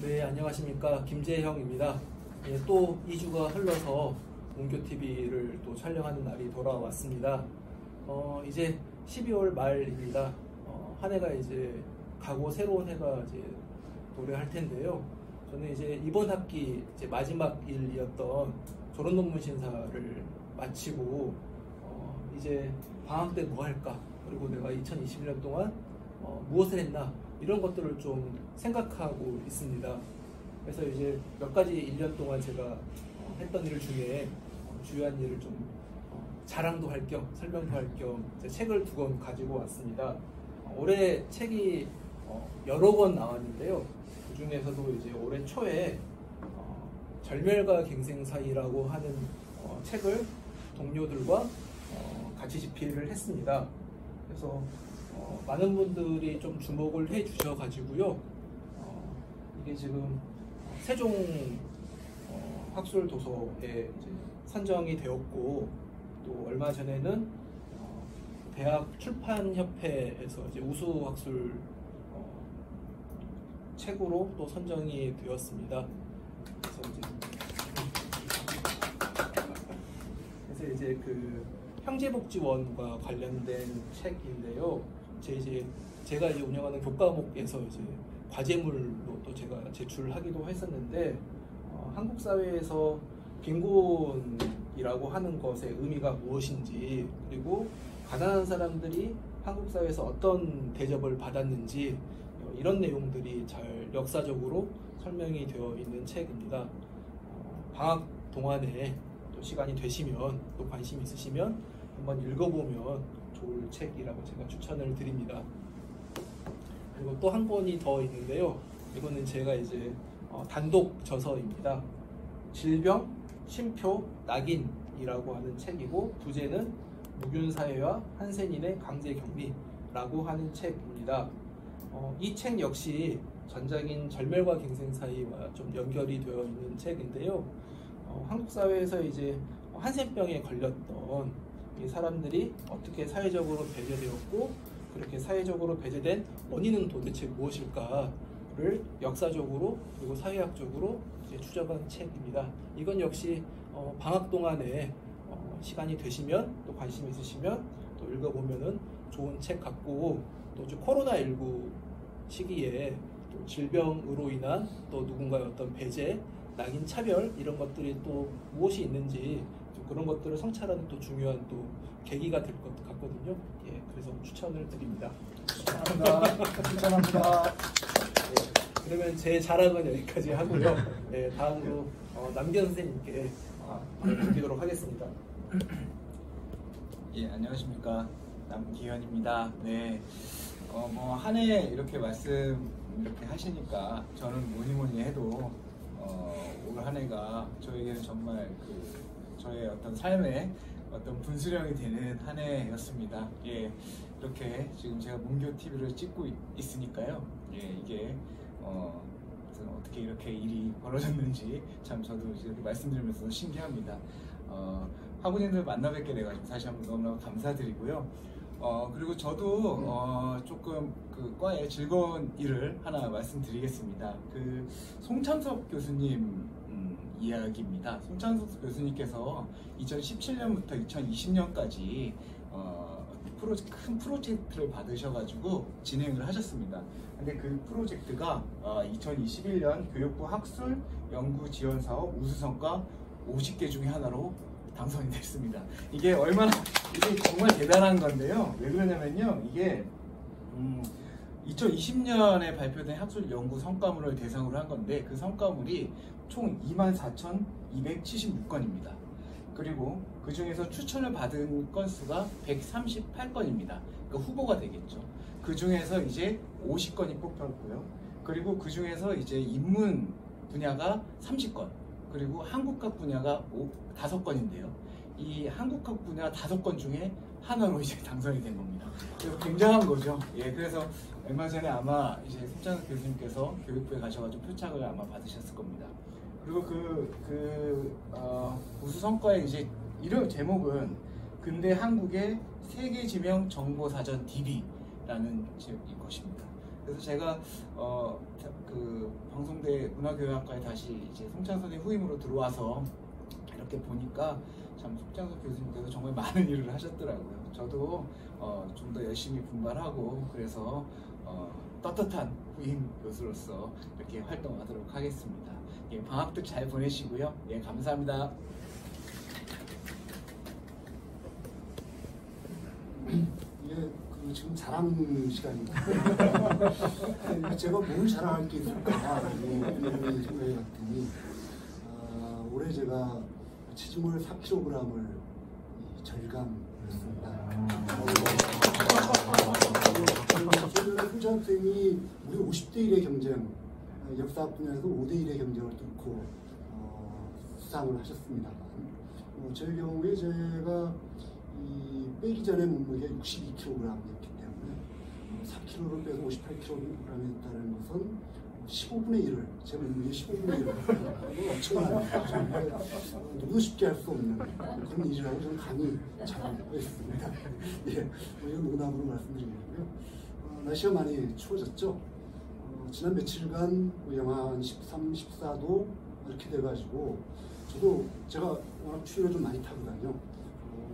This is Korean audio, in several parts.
네, 안녕하십니까. 김재형입니다. 예, 또 2주가 흘러서 문교TV를 또 촬영하는 날이 돌아왔습니다. 이제 12월 말입니다. 한 해가 이제 가고 새로운 해가 이제 도래할 텐데요. 저는 이제 이번 학기 이제 마지막 일이었던 졸업 논문 심사를 마치고 이제 방학 때 뭐 할까? 그리고 내가 2021년 동안 무엇을 했나? 이런 것들을 좀 생각하고 있습니다. 그래서 이제 몇 가지 1년 동안 제가 했던 일 중에 주요한 일을 좀 자랑도 할 겸 설명도 할 겸 책을 2권 가지고 왔습니다. 올해 책이 여러 권 나왔는데요. 그 중에서도 이제 올해 초에 절멸과 갱생 사이라고 하는 책을 동료들과 같이 집필을 했습니다. 그래서 많은 분들이 좀 주목을 해 주셔가지고요. 이게 지금 세종 학술 도서에 이제 선정이 되었고, 또 얼마 전에는 대학 출판협회에서 이제 우수 학술 책으로 또 선정이 되었습니다. 그래서 이제 그 형제복지원과 관련된 책인데요. 제가 이제 운영하는 교과목에서 이제 과제물로 또 제가 제출하기도 했었는데, 한국 사회에서 빈곤이라고 하는 것의 의미가 무엇인지, 그리고 가난한 사람들이 한국 사회에서 어떤 대접을 받았는지, 이런 내용들이 잘 역사적으로 설명이 되어 있는 책입니다. 방학 동안에 또 시간이 되시면, 또 관심 있으시면 한번 읽어보면 좋을 책이라고 제가 추천을 드립니다. 그리고 또 한 권이 더 있는데요. 이거는 제가 이제 단독 저서입니다. 질병, 쉼표, 낙인이라고 하는 책이고, 부제는 무균사회와 한센인의 강제격리라고 하는 책입니다. 이 책 역시 전작인 절멸과 갱생 사이와 좀 연결이 되어 있는 책인데요. 한국 사회에서 이제 한센병에 걸렸던 이 사람들이 어떻게 사회적으로 배제되었고, 그렇게 사회적으로 배제된 원인은 도대체 무엇일까를 역사적으로 그리고 사회학적으로 이제 추적한 책입니다. 이건 역시 방학 동안에 시간이 되시면, 또 관심 있으시면 또 읽어보면은 좋은 책 같고, 또 코로나19 시기에 또 질병으로 인한 또 누군가의 어떤 배제, 낙인 차별, 이런 것들이 또 무엇이 있는지, 또 그런 것들을 성찰하는 또 중요한 또 계기가 될 것 같거든요. 예, 그래서 추천을 드립니다. 추천합니다. 추천합니다. 예, 그러면 제 자랑은 여기까지 하고요. 예, 다음으로 남기현 선생님께 드리도록 하겠습니다. 예, 안녕하십니까. 남기현입니다. 네. 뭐 한 해 이렇게 말씀 이렇게 하시니까 저는 뭐니 해도 올 한 해가 저에게는 정말 저의 어떤 삶의 어떤 분수령이 되는 한 해였습니다. 예, 이렇게 지금 제가 문교 TV를 찍고 있으니까요. 예, 이게 어떻게 이렇게 일이 벌어졌는지 참 저도 이렇게 말씀드리면서 신기합니다. 학우님들 만나 뵙게 돼가지고 다시 한번 너무나 감사드리고요. 그리고 저도 조금 그 과의 즐거운 일을 하나 말씀드리겠습니다. 그 송찬석 교수님 이야기입니다. 송찬석 교수님께서 2017년부터 2020년까지 큰 프로젝트를 받으셔가지고 진행을 하셨습니다. 근데 그 프로젝트가 2021년 교육부 학술 연구 지원 사업 우수성과 50개 중에 하나로 당선이 됐습니다. 이게 정말 대단한 건데요. 왜 그러냐면요. 이게 2020년에 발표된 학술 연구 성과물을 대상으로 한 건데, 그 성과물이 총 24,276건입니다. 그리고 그 중에서 추천을 받은 건수가 138건입니다. 그러니까 후보가 되겠죠. 그 중에서 이제 50건이 뽑혔고요. 그리고 그 중에서 이제 인문 분야가 30건, 그리고 한국학 분야가 5건인데요. 이 한국학 분야 5건 중에 하나로 이제 당선이 된 겁니다. 그래서 굉장한 거죠. 예, 그래서 얼마 전에 아마 이제 송찬석 교수님께서 교육부에 가셔가지고 표창을 아마 받으셨을 겁니다. 그리고 우수 성과의 이제 이름 제목은 근대 한국의 세계 지명 정보 사전 DB라는 것입니다. 그래서 제가 그 방송대 문화교양학과에 다시 이제 송창선의 후임으로 들어와서 이렇게 보니까 참 송창선 교수님께서 정말 많은 일을 하셨더라고요. 저도 좀 더 열심히 분발하고 그래서 떳떳한 후임 교수로서 이렇게 활동하도록 하겠습니다. 예, 방학도 잘 보내시고요. 예, 감사합니다. 이게 지금 자랑 시간입니다. 제가 뭘 자랑할 게 있을까 생각해 봤더니 올해 제가 체중을 4kg을 절감했습니다. 훈자 학생이 우리 50대 1의 경쟁, 역사학 분야에서 5대 1의 경쟁을 뚫고 수상을 하셨습니다만 제 경우에 제가 빼기 전에 몸무게 62kg이었기 때문에 4kg를 빼서 58kg이 했다는 것은 15분의 1을, 제 몸무게 15분의 1을 엄청난 누구도 쉽게 할 수 없는 그런 일이라고 저는 감히 자랑하고 있습니다. 예, 이런 농담으로 말씀드리고요. 날씨가 많이 추워졌죠. 지난 며칠간 영하 13, 14도 이렇게 돼가지고 제가 워낙 추위를 좀 많이 타거든요.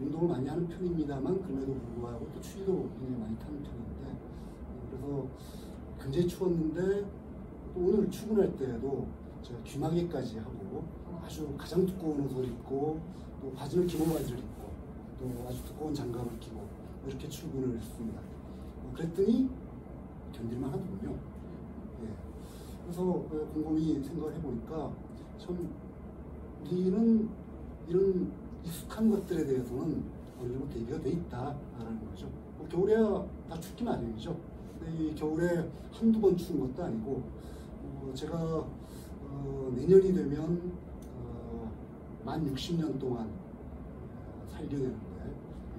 운동을 많이 하는 편입니다만 그럼에도 불구하고 또 추위도 굉장히 많이 타는 편인데 그래서 굉장히 추웠는데 또 오늘 출근할 때에도 제가 귀마개까지 하고 아주 가장 두꺼운 옷을 입고 또 바지는 기모 바지를 입고 또 아주 두꺼운 장갑을 끼고 이렇게 출근을 했습니다. 그랬더니 견딜만 하더군요. 예. 그래서 곰곰이 생각을 해보니까 참 우리는 이런 익숙한 것들에 대해서는 어느 정도 대비가 돼 있다라는 거죠. 겨울에야 다 춥기 마련이죠. 근데 이 겨울에 한두 번 추운 것도 아니고 제가 내년이 되면 만 60년 동안 살게 되는데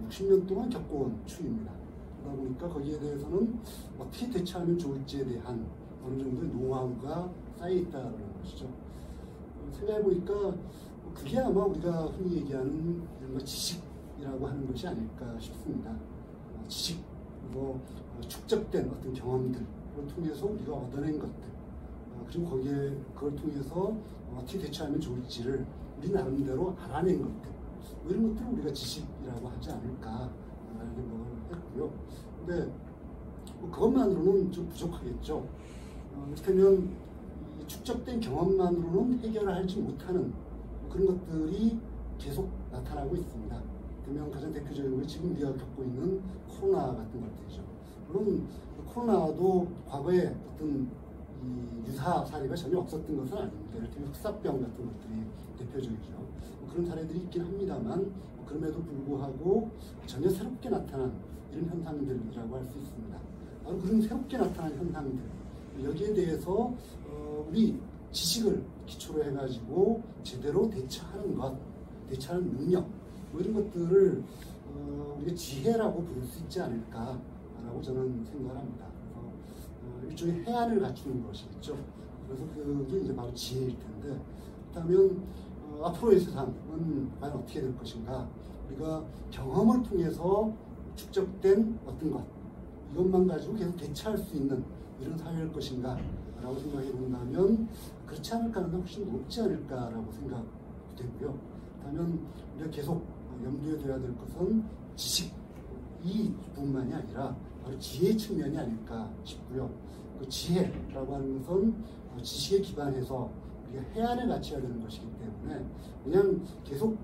60년 동안 겪어온 추위입니다. 그러다 보니까 거기에 대해서는 어떻게 대처하면 좋을지에 대한 어느 정도의 노하우가 쌓여 있다는 것이죠. 생각해보니까 그게 아마 우리가 흔히 얘기하는 이런 거 지식이라고 하는 것이 아닐까 싶습니다. 지식, 그리고 축적된 어떤 경험들을 통해서 우리가 얻어낸 것들, 그리고 그걸 통해서 어떻게 대처하면 좋을지를 우리 나름대로 알아낸 것들, 이런 것들을 우리가 지식이라고 하지 않을까라는 생각을 했고요. 근데 그것만으로는 좀 부족하겠죠. 그렇다면 이 축적된 경험만으로는 해결하지 못하는 그런 것들이 계속 나타나고 있습니다. 그러면 가장 대표적인 게 지금 우리가 겪고 있는 코로나 같은 것들이죠. 물론 코로나도 과거에 어떤 유사 사례가 전혀 없었던 것은 아닙니다. 예를 들면 흑사병 같은 것들이 대표적이죠. 그런 사례들이 있긴 합니다만 그럼에도 불구하고 전혀 새롭게 나타난 이런 현상들이라고 할 수 있습니다. 바로 그런 새롭게 나타난 현상들, 여기에 대해서 우리 지식을 기초로 해가지고 제대로 대처하는 것, 대처하는 능력, 이런 것들을 우리가 지혜라고 부를 수 있지 않을까라고 저는 생각을 합니다. 그래서 일종의 해안을 갖추는 것이겠죠. 그래서 그게 이제 바로 지혜일 텐데, 그렇다면 앞으로의 세상은 과연 어떻게 될 것인가? 우리가 경험을 통해서 축적된 어떤 것, 이것만 가지고 계속 대처할 수 있는 이런 사회일 것인가? 라고 생각해 본다면 그렇지 않을까 하는 훨씬 높지 않을까라고 생각되고요. 그렇다면 우리가 계속 염두에 둬야 될 것은 지식이 뿐만이 아니라 바로 지혜의 측면이 아닐까 싶고요. 그 지혜라고 하는 것은 지식에 기반해서 우리가 해안을 갖춰야 되는 것이기 때문에 그냥 계속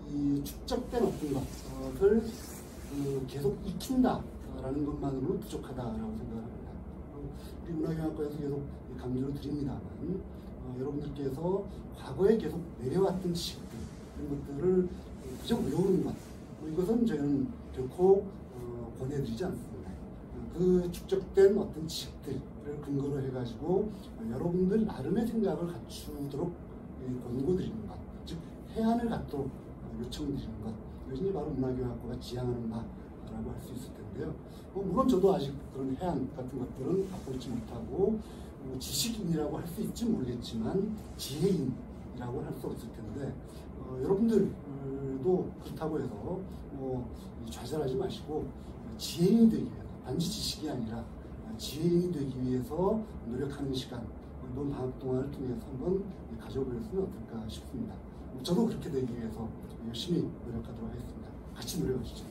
이 축적된 어떤 것을 계속 익힌다라는 것만으로는 부족하다라고 생각합니다. 우리 문화경학과에서 계속 강조를 드립니다만 여러분들께서 과거에 계속 내려왔던 지식들 이런 것들을 그저 외우는 것 이것은 저희는 결코 권해드리지 않습니다. 그 축적된 어떤 지식들을 근거로 해가지고 여러분들 나름의 생각을 갖추도록 권고드리는 것, 즉 해안을 갖도록 요청드리는 것, 이것이 바로 문화경학과가 지향하는 바라고 할 수 있을 텐데요. 물론 저도 아직 그런 해안 같은 것들은 갖고 있지 못하고 지식인이라고 할 수 있지 모르겠지만 지혜인이라고 할 수 없을 텐데 여러분들도 그렇다고 해서 좌절하지 마시고 지혜인이 되기 위해서 단지 지식이 아니라 지혜인이 되기 위해서 노력하는 시간, 이번 방학 동안을 통해서 한번 가져보셨으면 어떨까 싶습니다. 저도 그렇게 되기 위해서 열심히 노력하도록 하겠습니다. 같이 노력하시죠.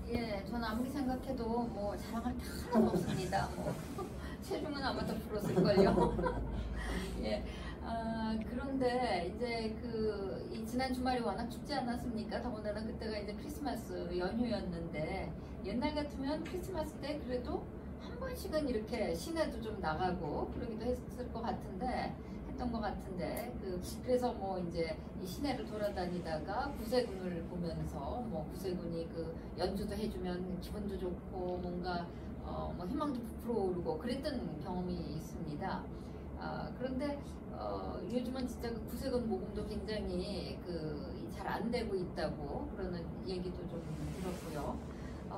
예, 저는 아무리 생각해도 뭐 자랑할 게 하나도 없습니다. 뭐 체중은 아마 더 불었을걸요. 예, 그런데 이제 이 지난 주말이 워낙 춥지 않았습니까? 더군다나 그때가 이제 크리스마스 연휴였는데 옛날 같으면 크리스마스 때 그래도 한 번씩은 이렇게 시내도 좀 나가고 그러기도 했을 것 같은데 했던 것 같은데 그래서 뭐 이제 이 시내를 돌아다니다가 구세군을 보면서 뭐 구세군이 연주도 해주면 기분도 좋고 뭔가 뭐 희망도 부풀어 오르고 그랬던 경험이 있습니다. 그런데 요즘은 진짜 구세군 모금도 굉장히 잘 안 되고 있다고 그러는 얘기도 좀 들었고요.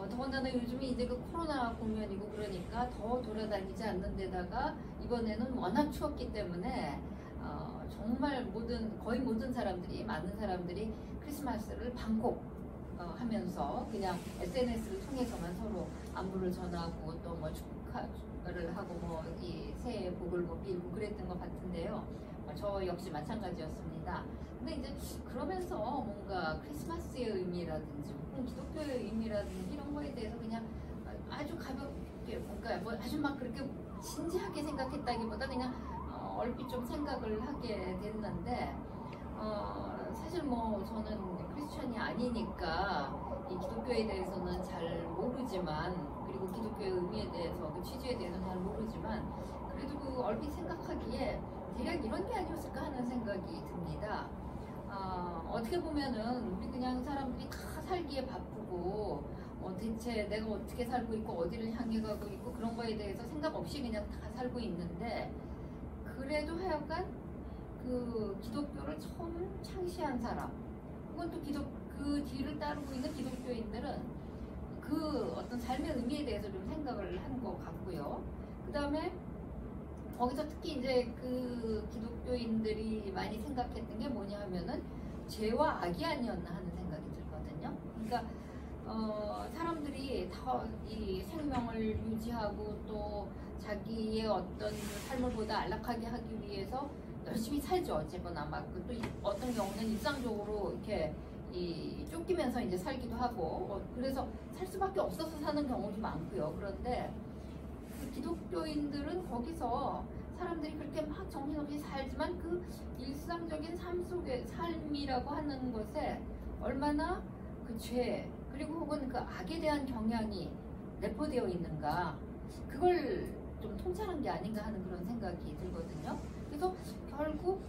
더군다나 요즘이 이제 코로나 국면이고 그러니까 더 돌아다니지 않는 데다가 이번에는 워낙 추웠기 때문에 정말 거의 모든 사람들이 많은 사람들이 크리스마스를 방콕 하면서 그냥 SNS를 통해서만 서로 안부를 전하고 또 뭐 축하를 하고 뭐 이 새해 복을 뭐 빌고 그랬던 것 같은데요. 저 역시 마찬가지였습니다. 근데 이제 그러면서 뭔가 크리스마스의 의미라든지 혹은 기독교의 의미라든지 이런 거에 대해서 그냥 아주 가볍게 뭔가 뭐 아주 막 그렇게 진지하게 생각했다기보다 그냥 얼핏 좀 생각을 하게 됐는데 사실 뭐 저는 크리스천이 아니니까 이 기독교에 대해서는 잘 모르지만 그리고 기독교의 의미에 대해서 그 취지에 대해서는 잘 모르지만 그래도 얼핏 생각하기에 대략 이런 게 아니었을까 하는 생각이 듭니다. 어떻게 보면은 우리 그냥 사람들이 다 살기에 바쁘고 대체 내가 어떻게 살고 있고 어디를 향해 가고 있고 그런 거에 대해서 생각 없이 그냥 다 살고 있는데 그래도 하여간 기독교를 처음 창시한 사람 혹은 또 그 뒤를 따르고 있는 기독교인들은 어떤 삶의 의미에 대해서 좀 생각을 한 것 같고요. 그 다음에 거기서 특히 이제 기독교인들이 많이 생각했던 게 뭐냐 하면은 죄와 악이 아니었나 하는 생각이 들거든요. 그러니까 사람들이 다 이 생명을 유지하고 또 자기의 어떤 삶을 보다 안락하게 하기 위해서 열심히 살죠. 어쨌거나 막 또 어떤 경우는 일상적으로 이렇게 쫓기면서 이제 살기도 하고 그래서 살 수밖에 없어서 사는 경우도 많고요. 그런데 기독교인들은 거기서 사람들이 그렇게 막 정신없이 살지만 일상적인 삶이라고 하는 것에 얼마나 죄 그리고 혹은 악에 대한 경향이 내포되어 있는가 그걸 좀 통찰한 게 아닌가 하는 그런 생각이 들거든요. 그래서 결국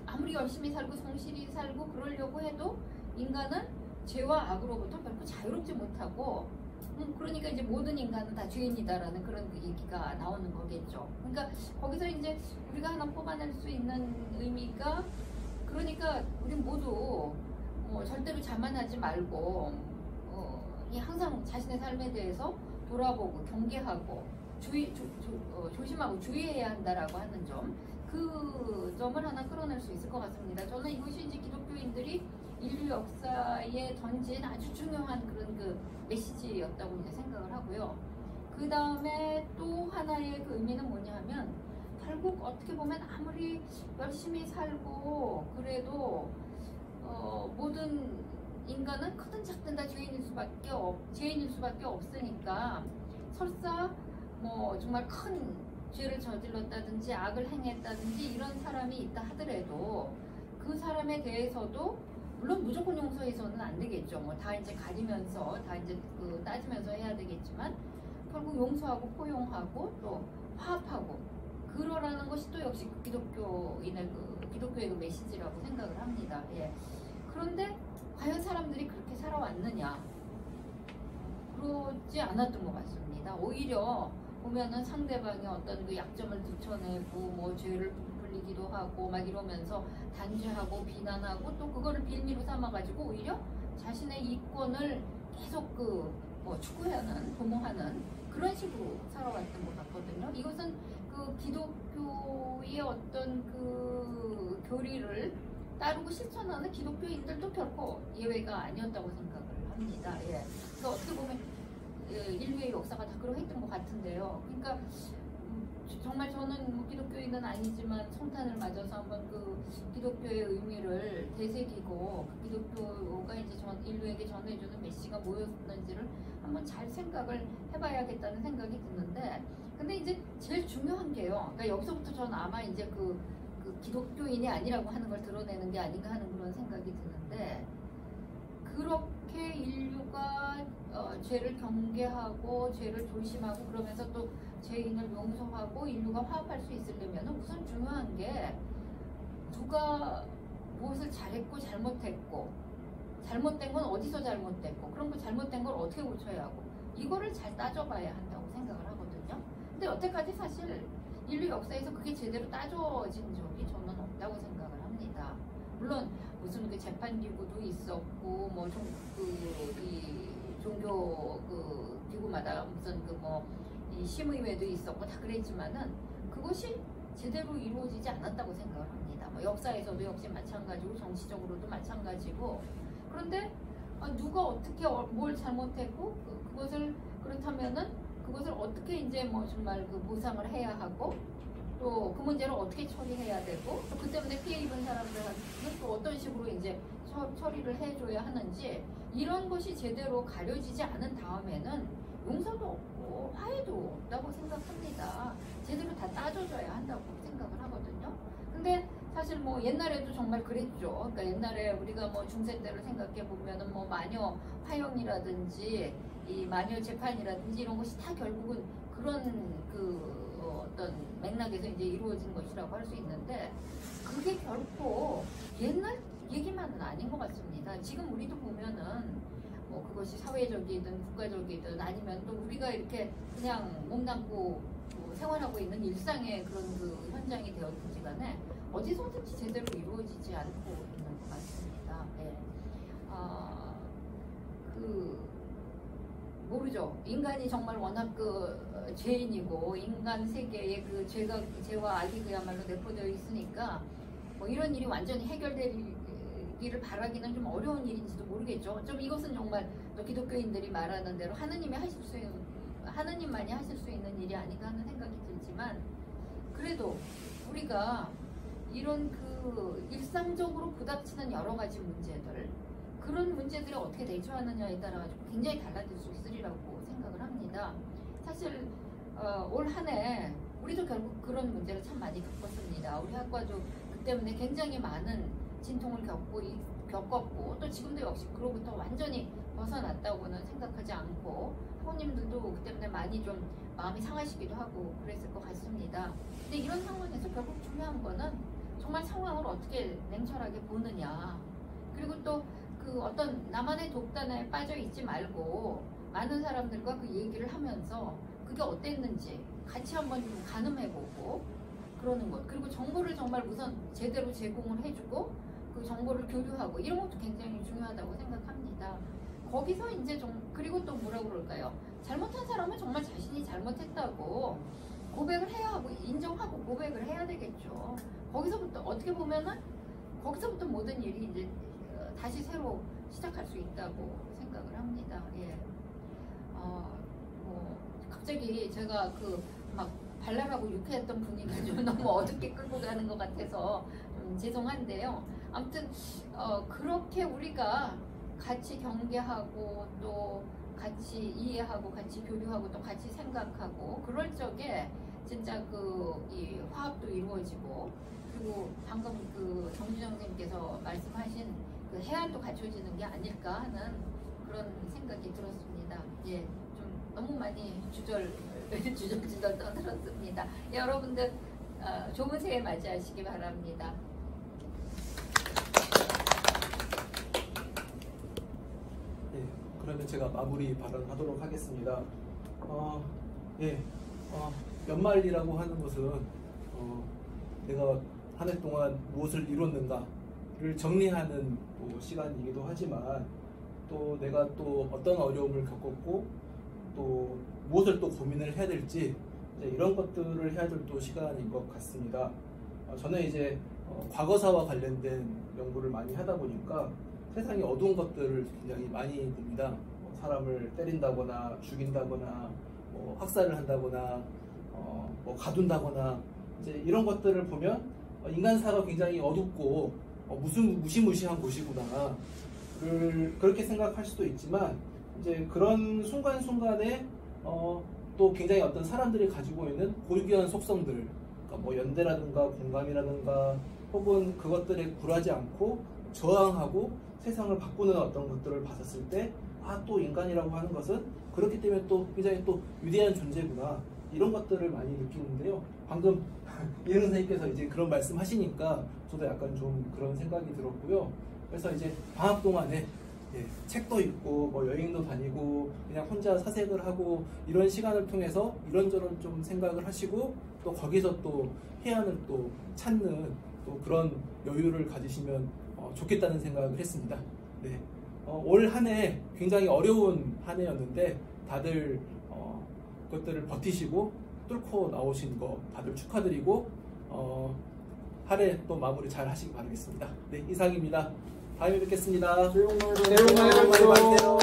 아무리 열심히 살고 성실히 살고 그러려고 해도 인간은 죄와 악으로부터 결코 자유롭지 못하고 그러니까 이제 모든 인간은 다 죄인이다라는 그런 얘기가 나오는 거겠죠. 그러니까 거기서 이제 우리가 하나 뽑아낼 수 있는 의미가 그러니까 우리 모두 절대로 자만하지 말고 항상 자신의 삶에 대해서 돌아보고 경계하고 조심하고 주의해야 한다라고 하는 그 점을 하나 끌어낼 수 있을 것 같습니다. 저는 이것이 이제 기독교인들이 인류 역사에 던진 아주 중요한 그런 메시지였다고 이제 생각을 하고요. 그 다음에 또 하나의 의미는 뭐냐 하면 결국 어떻게 보면 아무리 열심히 살고 그래도 모든 인간은 크든 작든 다 죄인일 수밖에 없으니까 설사 뭐 정말 큰 죄를 저질렀다든지 악을 행했다든지 이런 사람이 있다 하더라도 그 사람에 대해서도 물론 무조건 용서해서는 안 되겠죠. 뭐 다 이제 가리면서 다 이제 따지면서 해야 되겠지만 결국 용서하고 포용하고 또 화합하고 그러라는 것이 또 역시 기독교의 메시지라고 생각을 합니다. 예. 그런데 과연 사람들이 그렇게 살아왔느냐? 그러지 않았던 것 같습니다. 오히려 보면은 상대방의 어떤 약점을 들춰내고 뭐 죄를 부풀리기도 하고 막 이러면서 단죄하고 비난하고 또 그거를 빌미로 삼아가지고 오히려 자신의 이권을 계속 추구하는 도모하는 그런 식으로 살아왔던 것 같거든요. 이것은 기독교의 어떤 교리를 따르고 실천하는 기독교인들도 결코 예외가 아니었다고 생각을 합니다. 예. 그래서 어떻게 보면 인류의 역사가 다 그러했던 것 같은데요. 그러니까 정말 저는 뭐 기독교인은 아니지만 성탄을 맞아서 한번 그 기독교의 의미를 되새기고 그 기독교가 이제 인류에게 전해주는 메시지가 뭐였는지를 한번 잘 생각을 해봐야겠다는 생각이 드는데, 근데 이제 제일 중요한 게요. 그러니까 여기서부터 저는 아마 이제 그 기독교인이 아니라고 하는 걸 드러내는 게 아닌가 하는 그런 생각이 드는데, 그렇게 인류가 죄를 경계하고 죄를 조심하고 그러면서 또 죄인을 용서하고 인류가 화합할 수 있으려면 우선 중요한 게 누가 무엇을 잘했고 잘못했고, 잘못된 건 어디서 잘못됐고, 그럼 그 잘못된 걸 어떻게 고쳐야 하고, 이거를 잘 따져봐야 한다고 생각을 하거든요. 근데 여태까지 사실 인류 역사에서 그게 제대로 따져진 적이 저는 없다고 생각을 합니다. 물론 무슨 그 재판기구도 있었고, 뭐 종교 그 기구마다 무슨 이 심의회도 있었고 다 그랬지만은 그것이 제대로 이루어지지 않았다고 생각을 합니다. 뭐 역사에서도 역시 마찬가지고 정치적으로도 마찬가지고. 그런데 누가 어떻게 뭘 잘못했고 그것을 그렇다면은 그것을 어떻게 이제 뭐 정말 그 보상을 해야 하고, 또 그 문제를 어떻게 처리해야 되고, 또 그 때문에 피해 입은 사람들한테는 또 어떤 식으로 이제 처리를 해줘야 하는지, 이런 것이 제대로 가려지지 않은 다음에는 용서도 없고 화해도 없다고 생각합니다. 제대로 다 따져줘야 한다고 생각을 하거든요. 근데 사실 뭐 옛날에도 정말 그랬죠. 그러니까 옛날에 우리가 뭐 중세 때를 생각해 보면은 뭐 마녀 화형이라든지 이 마녀 재판이라든지 이런 것이 다 결국은 그런 어떤 맥락에서 이제 이루어진 것이라고 할 수 있는데, 그게 결코 옛날 얘기만은 아닌 것 같습니다. 지금 우리도 보면은 뭐 그것이 사회적이든 국가적이든 아니면 또 우리가 이렇게 그냥 몸담고 생활하고 있는 일상의 그런 그 현장이 되었든지 간에 어디서든지 제대로 이루어지지 않고 있는 것 같습니다. 네. 모르죠. 인간이 정말 워낙 죄인이고 인간 세계에 그 죄와 악이 그야말로 내포되어 있으니까 뭐 이런 일이 완전히 해결되기를 바라기는 좀 어려운 일인지도 모르겠죠. 좀 이것은 정말 또 기독교인들이 말하는 대로 하느님만이 하실 수 있는 일이 아닌가 하는 생각이 들지만, 그래도 우리가 이런 일상적으로 부닥치는 여러 가지 문제들, 그런 문제들에 어떻게 대처하느냐에 따라 굉장히 달라질 수 있으리라고 생각을 합니다. 사실 올 한 해 우리도 결국 그런 문제를 참 많이 겪었습니다. 우리 학과도 그 때문에 굉장히 많은 진통을 겪었고 또 지금도 역시 그로부터 완전히 벗어났다고는 생각하지 않고, 학우님들도 그 때문에 많이 좀 마음이 상하시기도 하고 그랬을 것 같습니다. 근데 이런 상황에서 결국 중요한 거는 정말 상황을 어떻게 냉철하게 보느냐, 그리고 또 어떤 나만의 독단에 빠져 있지 말고 많은 사람들과 그 얘기를 하면서 그게 어땠는지 같이 한번 좀 가늠해보고 그러는 것, 그리고 정보를 정말 우선 제대로 제공을 해주고 그 정보를 교류하고 이런 것도 굉장히 중요하다고 생각합니다. 거기서 이제 그리고 또 뭐라고 그럴까요? 잘못한 사람은 정말 자신이 잘못했다고 고백을 해야 하고 인정하고 고백을 해야 되겠죠. 거기서부터 어떻게 보면은 거기서부터 모든 일이 이제 다시 새로 시작할 수 있다고 생각을 합니다. 예. 갑자기 제가 막 발랄하고 유쾌했던 분위기가 좀 너무 어둡게 끌고 가는 것 같아서 좀 죄송한데요. 아무튼 그렇게 우리가 같이 경계하고 또 같이 이해하고 같이 교류하고 또 같이 생각하고 그럴 적에 진짜 이 화합도 이루어지고, 그리고 방금 정주정 선생님께서 말씀하신 해안도 갖춰지는 게 아닐까 하는 그런 생각이 들었습니다. 예, 좀 너무 많이 주절 떠들었습니다. 여러분들 좋은 새해 맞이하시기 바랍니다. 네, 그러면 제가 마무리 발언하도록 하겠습니다. 연말이라고 하는 것은 내가 한 해 동안 무엇을 이뤘는가를 정리하는 시간이기도 하지만, 또 내가 또 어떤 어려움을 겪었고 또 무엇을 또 고민을 해야 될지 이런 것들을 해야 될 또 시간인 것 같습니다. 저는 이제 과거사와 관련된 연구를 많이 하다 보니까 세상에 어두운 것들을 굉장히 많이 봅니다. 사람을 때린다거나 죽인다거나 학살을 한다거나 뭐 가둔다거나 이제 이런 것들을 보면 인간사가 굉장히 어둡고 무슨 무시무시한 곳이구나 그렇게 생각할 수도 있지만 이제 그런 순간순간에 또 굉장히 어떤 사람들이 가지고 있는 고유한 속성들, 그러니까 뭐 연대라든가 공감이라든가 혹은 그것들에 굴하지 않고 저항하고 세상을 바꾸는 어떤 것들을 봤었을 때 또 인간이라고 하는 것은 그렇기 때문에 또 굉장히 또 위대한 존재구나 이런 것들을 많이 느끼는데요. 방금 이행 선생님께서 이제 그런 말씀하시니까 저도 약간 좀 그런 생각이 들었고요. 그래서 이제 방학 동안에 책도 읽고 뭐 여행도 다니고 그냥 혼자 사색을 하고 이런 시간을 통해서 이런저런 좀 생각을 하시고 또 거기서 또 해안을 또 찾는 또 그런 여유를 가지시면 좋겠다는 생각을 했습니다. 네. 올 한 해 굉장히 어려운 한 해였는데 다들 그것들을 버티시고 뚫고 나오신 거 다들 축하드리고 한 해 또 마무리 잘 하시기 바라겠습니다. 네, 이상입니다. 다음에 뵙겠습니다. 새해 복 많이 받으세요.